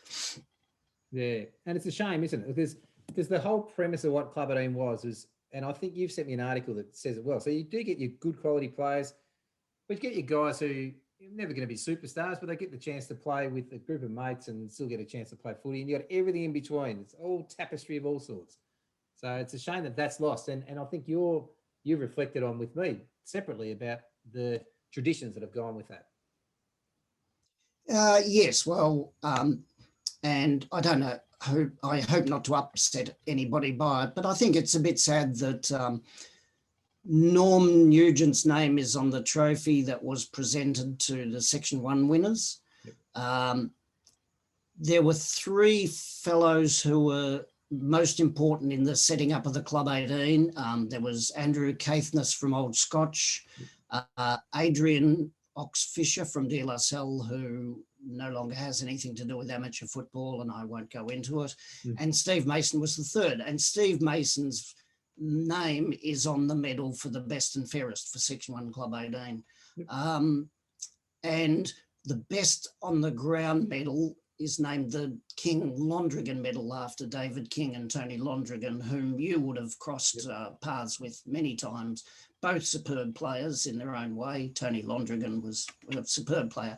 Speaker 2: Yeah,
Speaker 1: and it's a shame, isn't it? Because the whole premise of what Club 18 was, and I think you've sent me an article that says it well. So you do get your good quality players, but you get your guys who never going to be superstars, but they get the chance to play with a group of mates and still get a chance to play footy. And you got everything in between. It's all tapestry of all sorts. So it's a shame that that's lost. And I think you've reflected on with me separately about the traditions that have gone with that.
Speaker 2: Yes, well, and I don't know, I hope not to upset anybody by it, but I think it's a bit sad that Norm Nugent's name is on the trophy that was presented to the Section 1 winners. Yep. There were three fellows who were most important in the setting up of the Club 18. There was Andrew Caithness from Old Scotch, Adrian Ox-Fisher from De La Salle, who no longer has anything to do with amateur football, and I won't go into it. And Steve Mason was the third. And Steve Mason's name is on the medal for the best and fairest for Section 1 Club 18. And the best on the ground medal is named the King Londrigan medal after David King and Tony Londrigan, whom you would have crossed paths with many times. Both superb players in their own way. Tony Londrigan was a superb player.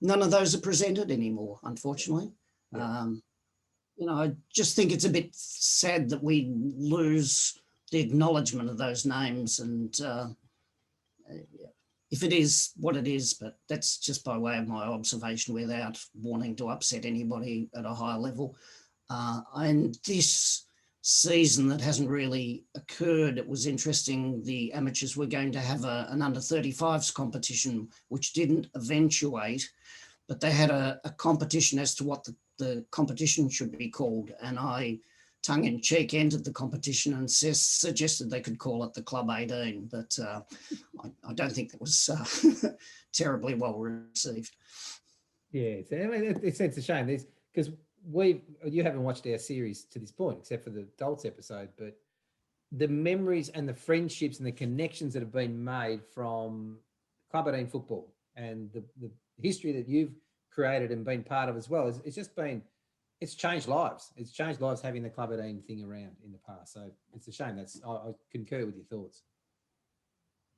Speaker 2: None of those are presented anymore, unfortunately. I just think it's a bit sad that we lose the acknowledgement of those names, and if it is what it is, but that's just by way of my observation without wanting to upset anybody at a higher level. And this season that hasn't really occurred, it was interesting, the amateurs were going to have an under-35s competition, which didn't eventuate, but they had a competition as to what the competition should be called. And I, tongue-in-cheek, entered the competition and suggested they could call it the Club 18, but I don't think that was terribly well received.
Speaker 1: Yeah, it's a shame because you haven't watched our series to this point, except for the adults episode, but the memories and the friendships and the connections that have been made from Club 18 football and the history that you've created and been part of as well, it's changed lives. It's changed lives having the Club 18 thing around in the past. So it's a shame. I concur with your thoughts.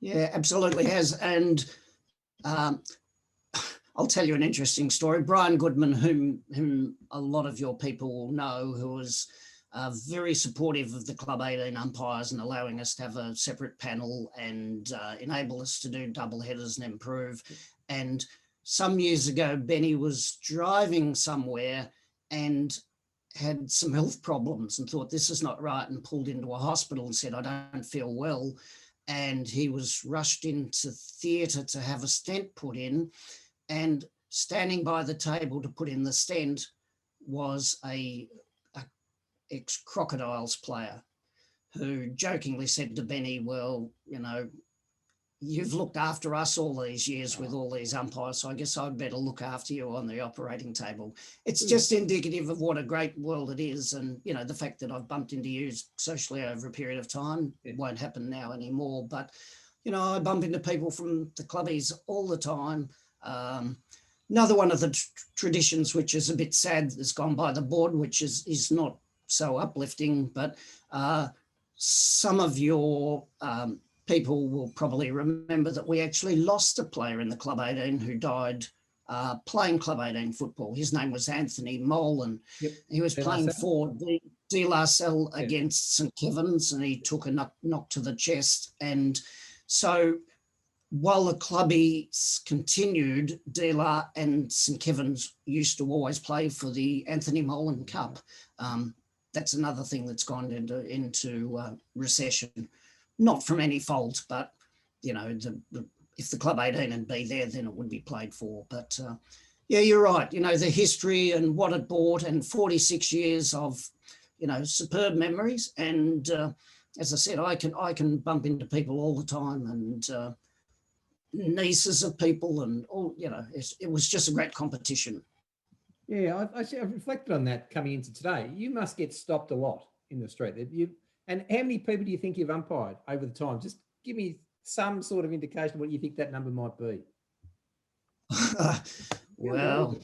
Speaker 2: Yeah, absolutely has. And I'll tell you an interesting story. Brian Goodman, whom a lot of your people will know, who was very supportive of the Club 18 umpires and allowing us to have a separate panel and enable us to do double headers and improve. And some years ago, Benny was driving somewhere and had some health problems and thought this is not right, and pulled into a hospital and said, I don't feel well. And he was rushed into theatre to have a stent put in, and standing by the table to put in the stent was a ex-Crocodiles player who jokingly said to Benny, well, you've looked after us all these years with all these umpires, so I guess I'd better look after you on the operating table. It's just indicative of what a great world it is. And, the fact that I've bumped into you socially over a period of time, it won't happen now anymore. But, I bump into people from the Clubbies all the time. Another one of the traditions, which is a bit sad, has gone by the board, which is not so uplifting, but some of your people will probably remember that we actually lost a player in the Club 18 who died playing Club 18 football. His name was Anthony Mole, and he was playing for De La Salle against St Kevin's, and he took a knock to the chest. And so while the Clubbies continued, De La and St Kevin's used to always play for the Anthony Molan Cup. That's another thing that's gone into recession. Not from any fault, but, if the Club 18 had been there, then it would be played for. But, you're right. The history and what it brought, and 46 years of, superb memories. And as I said, I can bump into people all the time, and nieces of people, and all, it was just a great competition.
Speaker 1: Yeah, I've reflected on that coming into today. You must get stopped a lot in the street. And how many people do you think you've umpired over the time? Just give me some sort of indication of what you think that number might be.
Speaker 2: Well,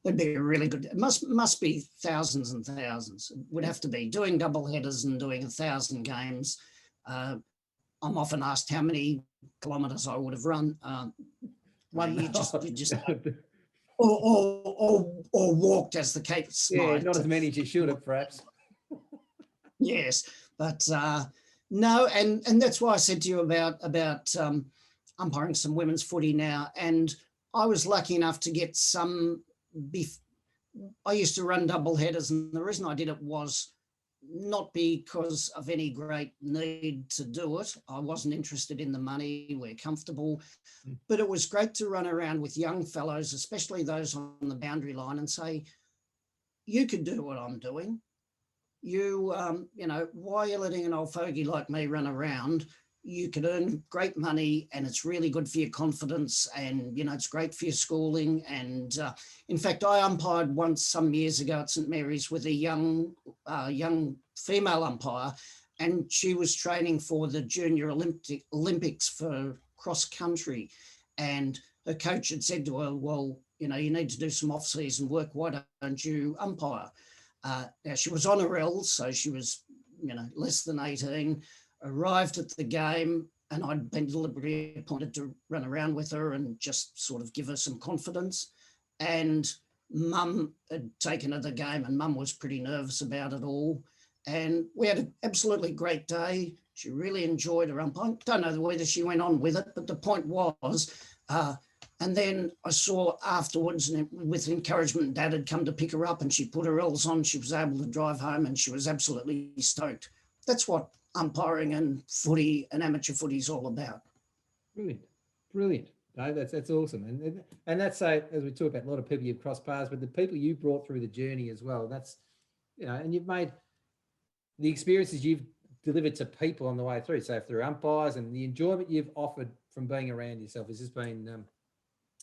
Speaker 2: it'd be really good. It must be thousands and thousands. It would have to be doing double headers and doing 1,000 games. I'm often asked how many kilometres I would have run. You just or walked, as the case might.
Speaker 1: Not as many as you should have, perhaps.
Speaker 2: Yes, but no, and that's why I said to you about umpiring some women's footy now. And I was lucky enough to get some. I used to run double headers, and the reason I did it was not because of any great need to do it. I wasn't interested in the money. We're comfortable, but it was great to run around with young fellows, especially those on the boundary line, and say, you could do what I'm doing. You know, why are you letting an old fogey like me run around? You could earn great money, and it's really good for your confidence, and, you know, it's great for your schooling. And in fact, I umpired once some years ago at St Mary's with a young female umpire, and she was training for the Junior Olympics for cross country. And her coach had said to her, well, you know, you need to do some off-season work. Why don't you umpire? Now, she was on her L's, so she was, you know, less than 18, arrived at the game, and I'd been deliberately appointed to run around with her and just sort of give her some confidence. And Mum had taken her the game, and Mum was pretty nervous about it all. And we had an absolutely great day. She really enjoyed her umpiring. Don't know whether she went on with it, but the point was, and then I saw afterwards, and with encouragement, Dad had come to pick her up, and she put her L's on. She was able to drive home, and she was absolutely stoked. That's what umpiring and footy and amateur footy is all about.
Speaker 1: Brilliant. No, that's awesome. And that's, as we talk about, a lot of people you've crossed paths, but the people you brought through the journey as well. That's, you know, and you've made the experiences you've delivered to people on the way through. So through umpires, and the enjoyment you've offered from being around yourself has just been,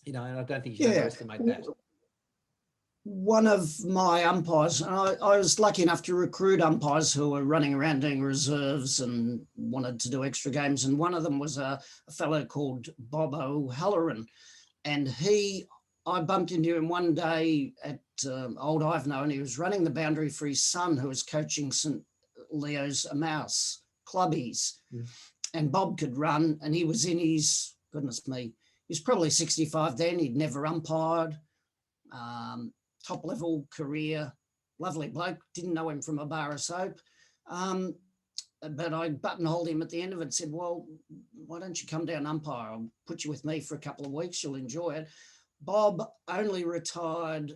Speaker 1: you know, and I don't think you should underestimate that.
Speaker 2: One of my umpires, and I was lucky enough to recruit umpires who were running around doing reserves and wanted to do extra games. And one of them was a fellow called Bob O'Halloran. And I bumped into him one day at Old Ivanhoe, and he was running the boundary for his son, who was coaching St Leo's Mouse Clubbies. And Bob could run, and he was in his, goodness me, he was probably 65 then. He'd never umpired. Top level career, lovely bloke, didn't know him from a bar of soap. But I buttonholed him at the end of it and said, well, why don't you come down umpire? I'll put you with me for a couple of weeks, you'll enjoy it. Bob only retired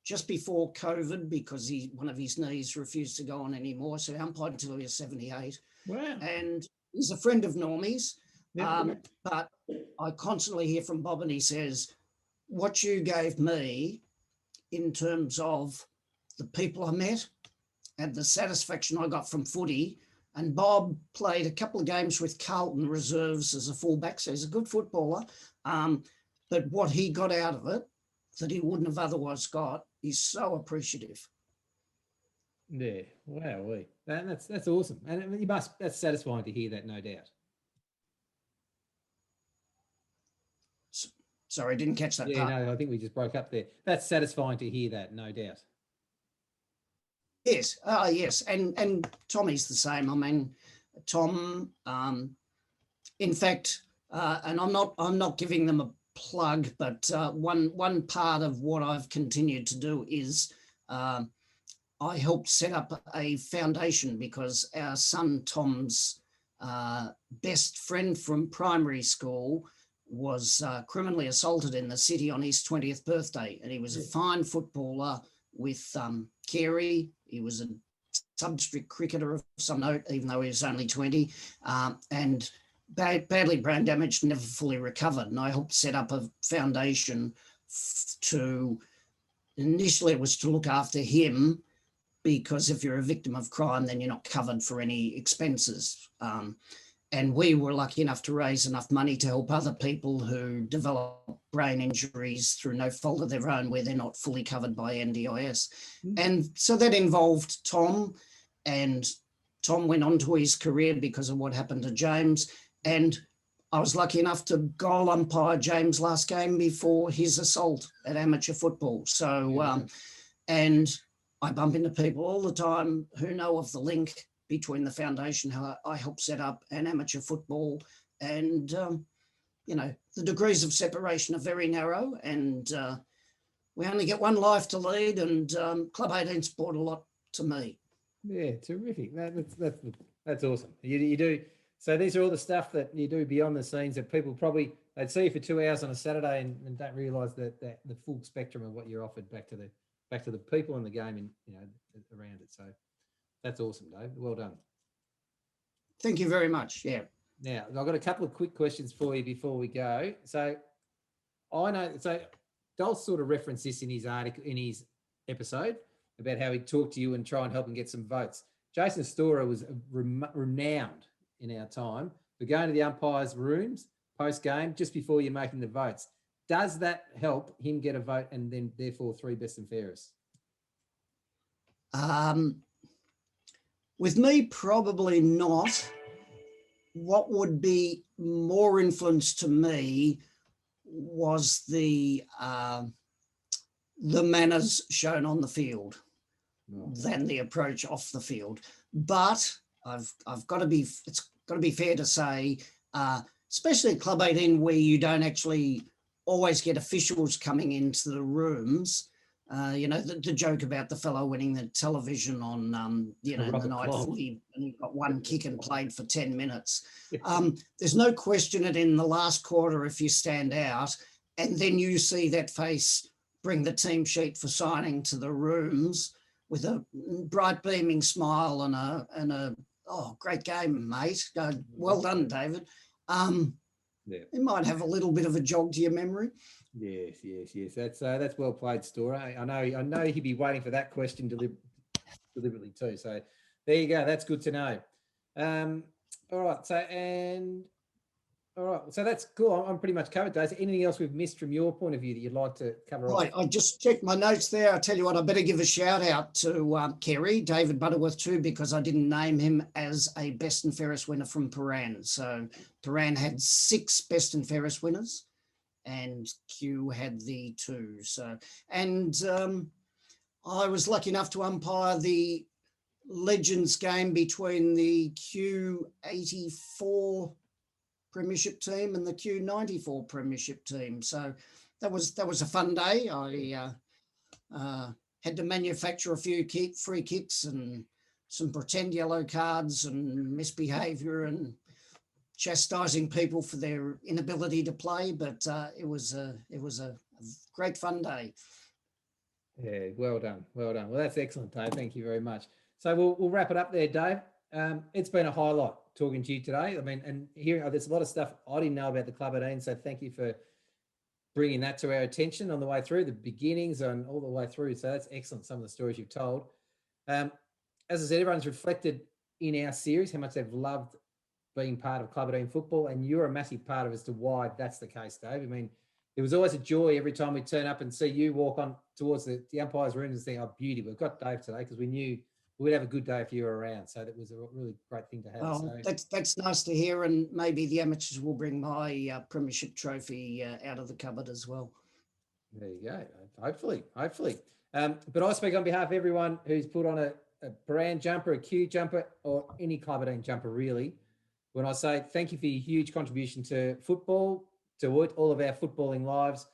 Speaker 2: just before COVID, because one of his knees refused to go on anymore. So he umpired until he was 78.
Speaker 1: Wow.
Speaker 2: And he's a friend of Normie's. But I constantly hear from Bob, and he says, what you gave me in terms of the people I met and the satisfaction I got from footy. And Bob played a couple of games with Carlton reserves as a fullback, so he's a good footballer. But what he got out of it that he wouldn't have otherwise got, he's so appreciative.
Speaker 1: Yeah, wow, that's awesome. And I mean, that's satisfying to hear that, no doubt.
Speaker 2: Sorry, I didn't catch that part.
Speaker 1: No, I think we just broke up there. That's satisfying to hear that, no doubt.
Speaker 2: Yes, yes, and Tommy's the same. I mean, Tom, in fact, and I'm not giving them a plug, but one part of what I've continued to do is I helped set up a foundation, because our son Tom's best friend from primary school was criminally assaulted in the city on his 20th birthday. And he was a fine footballer with Carey. He was a sub-district cricketer of some note, even though he was only 20, and badly brain damaged, never fully recovered. And I helped set up a foundation initially it was to look after him, because if you're a victim of crime, then you're not covered for any expenses. And we were lucky enough to raise enough money to help other people who develop brain injuries through no fault of their own, where they're not fully covered by NDIS. And so that involved Tom, and Tom went on to his career because of what happened to James. And I was lucky enough to goal umpire James' last game before his assault at amateur football. So, and I bump into people all the time who know of the link, between the foundation, how I helped set up, and amateur football. And, the degrees of separation are very narrow, and we only get one life to lead, and Club 18's brought a lot to me.
Speaker 1: Yeah, terrific. That's awesome. You do. So these are all the stuff that you do beyond the scenes that people probably, they'd see you for 2 hours on a Saturday and don't realise that the full spectrum of what you're offered back to the people in the game and around it. So that's awesome, Dave. Well done.
Speaker 2: Thank you very much. Yeah.
Speaker 1: Now I've got a couple of quick questions for you before we go. So I know. So Dol sort of referenced this in his article, in his episode, about how he talked to you and try and help him get some votes. Jason Storer was renowned in our time for going to the umpires' rooms post-game just before you're making the votes. Does that help him get a vote and then therefore 3 best and fairest?
Speaker 2: With me, probably not. What would be more influence to me was the manners shown on the field than the approach off the field. But it's got to be fair to say, especially at Club 18, where you don't actually always get officials coming into the rooms. The joke about the fellow winning the television on, the night footy, and he got one kick and played for 10 minutes. There's no question that in the last quarter, if you stand out and then you see that face bring the team sheet for signing to the rooms with a bright beaming smile and a great game, mate. Well done, David. It might have a little bit of a jog to your memory.
Speaker 1: Yes. That's well played, Storer. I know he'd be waiting for that question deliberately too. So there you go. That's good to know. All right. So that's cool. I'm pretty much covered, Dave. Anything else we've missed from your point of view that you'd like to cover off?
Speaker 2: I just checked my notes there. I tell you what, I better give a shout out to Kerry, David Butterworth too, because I didn't name him as a best and fairest winner from Paran. So Paran had 6 best and fairest winners, and Q had the 2. So, and I was lucky enough to umpire the Legends game between the Q84 Premiership team and the Q94 Premiership team. So that was a fun day. I had to manufacture a few free kicks and some pretend yellow cards and misbehaviour and chastising people for their inability to play. But it was a great fun day.
Speaker 1: Yeah, well done. Well, that's excellent, Dave. Thank you very much. So we'll wrap it up there, Dave. It's been a highlight talking to you today. I mean, and here there's a lot of stuff I didn't know about the Club 18, so thank you for bringing that to our attention on the way through, the beginnings and all the way through. So that's excellent, some of the stories you've told. As I said, everyone's reflected in our series how much they've loved being part of Club 18 football, and you're a massive part of as to why that's the case, Dave. I mean, it was always a joy every time we turn up and see you walk on towards the umpires' rooms and think, oh, beauty, we've got Dave today, because we knew we'd have a good day if you were around. So that was a really great thing to have.
Speaker 2: Well, that's nice to hear, and maybe the amateurs will bring my premiership trophy out of the cupboard as well.
Speaker 1: There you go. Hopefully. But I speak on behalf of everyone who's put on a Paran jumper, a Q jumper, or any Club 18 jumper, really, when I say thank you for your huge contribution to football, to all of our footballing lives.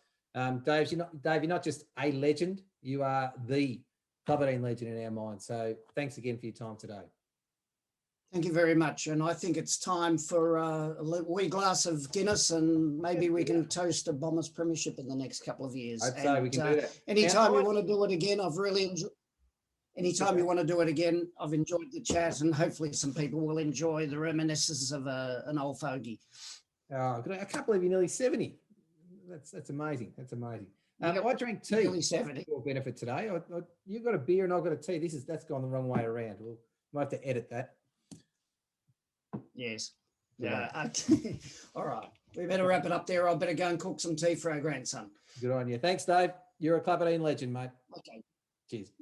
Speaker 1: Dave, you're not just a legend, you are the Club 18 legend in our minds. So thanks again for your time today.
Speaker 2: Thank you very much. And I think it's time for a wee glass of Guinness, and maybe we can toast a Bombers premiership in the next couple of years.
Speaker 1: I'd say we can do that.
Speaker 2: Anytime you want to do it again, I've really enjoyed. Anytime you want to do it again, I've enjoyed the chat, and hopefully some people will enjoy the reminiscences of an old fogey.
Speaker 1: I can't believe you're nearly 70. That's amazing. That's amazing. I drank tea for benefit today. You got a beer and I've got a tea. That's gone the wrong way around. We'll have to edit that.
Speaker 2: Yes. Yeah. All right. We better wrap it up there. I better go and cook some tea for our grandson.
Speaker 1: Good on you. Thanks, Dave. You're a Club 18 legend, mate.
Speaker 2: Okay.
Speaker 1: Cheers.